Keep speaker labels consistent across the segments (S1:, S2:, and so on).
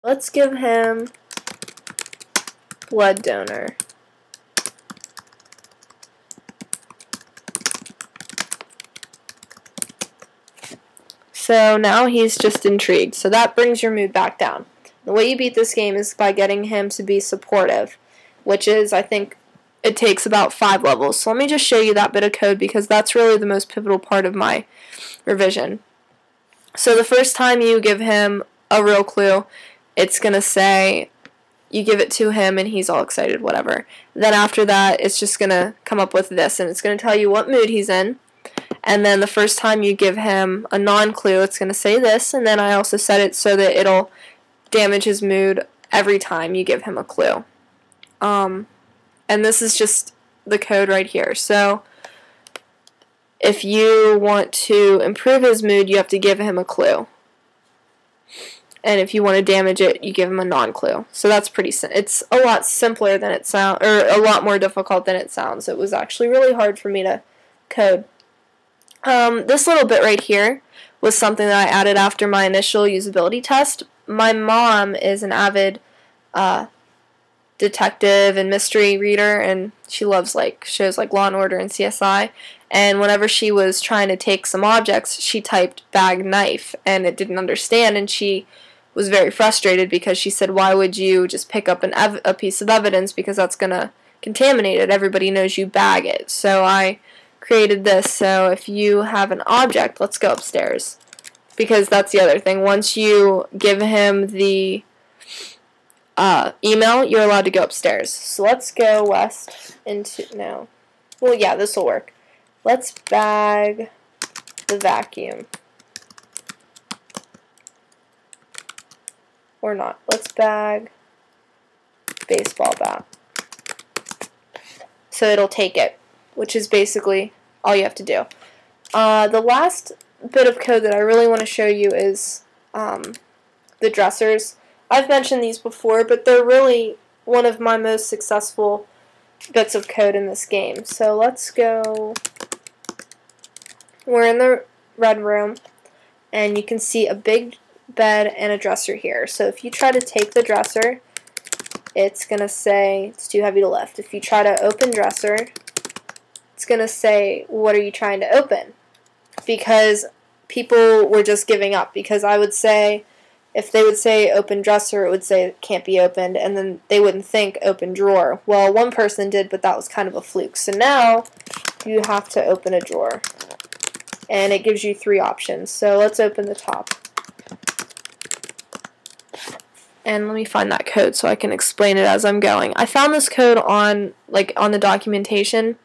S1: Let's give him blood donor. So now he's just intrigued. So that brings your mood back down. The way you beat this game is by getting him to be supportive, which is, I think, it takes about 5 levels. So let me just show you that bit of code because that's really the most pivotal part of my revision. So the first time you give him a real clue, it's going to say, you give it to him and he's all excited, whatever. Then after that, it's just going to come up with this, and it's going to tell you what mood he's in. And then the first time you give him a non-clue, it's going to say this, and then I also set it so that it'll damage his mood every time you give him a clue. And this is just the code right here. So if you want to improve his mood, you have to give him a clue. And if you want to damage it, you give him a non-clue. So that's pretty it's a lot simpler than it sounds, or a lot more difficult than it sounds. It was actually really hard for me to code. This little bit right here was something that I added after my initial usability test. My mom is an avid detective and mystery reader, and she loves shows like Law & Order and CSI. And whenever she was trying to take some objects, she typed bag knife, and it didn't understand, and she was very frustrated because she said, why would you just pick up a piece of evidence, because that's going to contaminate it. Everybody knows you bag it. So I created this. So if you have an object, let's go upstairs, because that's the other thing. Once you give him the email, you're allowed to go upstairs. So let's go west into, no. Well, yeah, this will work. Let's bag the vacuum. Or not. Let's bag baseball bat. So it'll take it, which is basically all you have to do. The last bit of code that I really want to show you is the dressers. I've mentioned these before, but they're really one of my most successful bits of code in this game. So let's go. We're in the red room, and you can see a big bed and a dresser here. So if you try to take the dresser, it's going to say it's too heavy to lift. If you try to open dresser, it's going to say, what are you trying to open? Because people were just giving up. Because I would say, if they would say open dresser, it would say it can't be opened, and then they wouldn't think open drawer. Well, one person did, but that was kind of a fluke. So now you have to open a drawer. And it gives you 3 options. So let's open the top. And let me find that code so I can explain it as I'm going. I found this code on the documentation,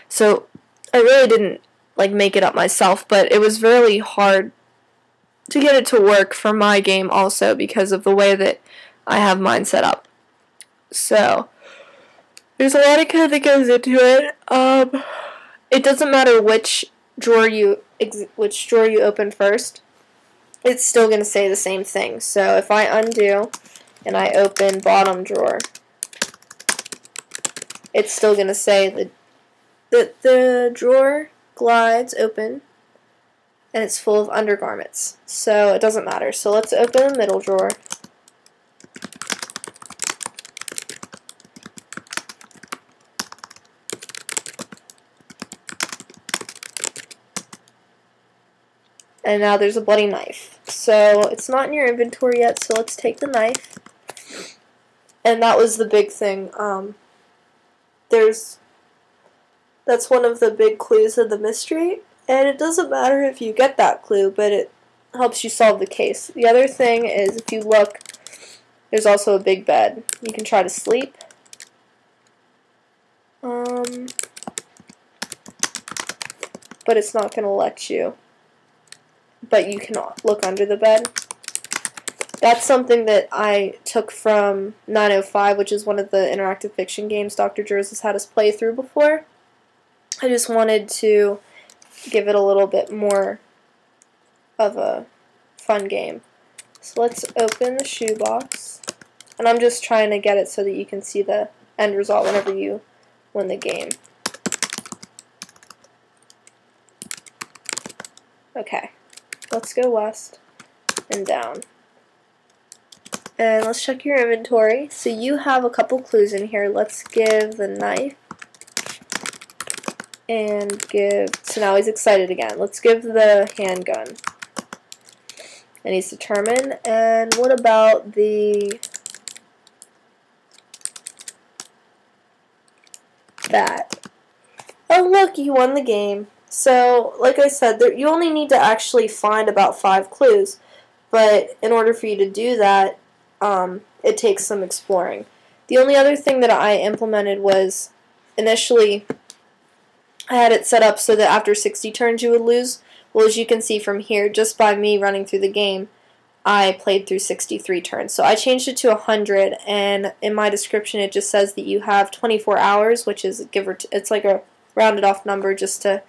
S1: so I really didn't make it up myself, but it was really hard to get it to work for my game also because of the way that I have mine set up. So there's a lot of code that goes into it. It doesn't matter which drawer you open first. It's still going to say the same thing. So if I undo and I open bottom drawer, it's still going to say that the drawer glides open and it's full of undergarments. So it doesn't matter. So let's open the middle drawer. And now there's a bloody knife. So it's not in your inventory yet, so let's take the knife. And that was the big thing. That's one of the big clues of the mystery, and it doesn't matter if you get that clue, but it helps you solve the case. The other thing is, if you look, there's also a big bed. You can try to sleep. But it's not going to let you. But you can look under the bed. That's something that I took from 905, which is one of the interactive fiction games Dr. Jers has had us play through before. I just wanted to give it a little bit more of a fun game. So let's open the shoebox. And I'm just trying to get it so that you can see the end result whenever you win the game. Okay. Let's go west and down. And let's check your inventory. So you have a couple clues in here. Let's give the knife and give, so now he's excited again. Let's give the handgun. And he's determined. And what about the bat? Oh look, you won the game. So, like I said, you only need to actually find about 5 clues. But in order for you to do that, it takes some exploring. The only other thing that I implemented was, initially, I had it set up so that after 60 turns you would lose. Well, as you can see from here, just by me running through the game, I played through 63 turns. So I changed it to 100, and in my description it just says that you have 24 hours, which is it's like a rounded off number just to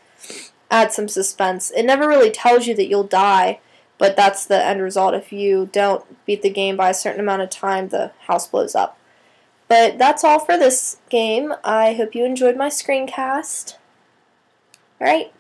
S1: add some suspense. It never really tells you that you'll die, but that's the end result. If you don't beat the game by a certain amount of time, the house blows up. But that's all for this game. I hope you enjoyed my screencast. Alright.